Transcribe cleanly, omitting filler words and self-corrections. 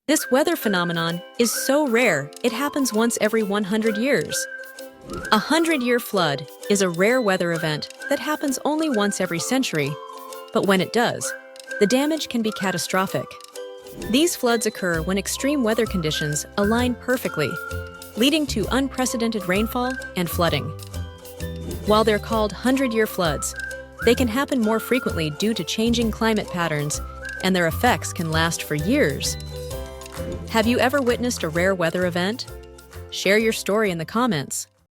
This weather phenomenon is so rare, it happens once every 100 years. A 100-year flood is a rare weather event that happens only once every century, but when it does, the damage can be catastrophic. These floods occur when extreme weather conditions align perfectly, leading to unprecedented rainfall and flooding. While they're called 100-year floods, they can happen more frequently due to changing climate patterns, and their effects can last for years. Have you ever witnessed a rare weather event? Share your story in the comments.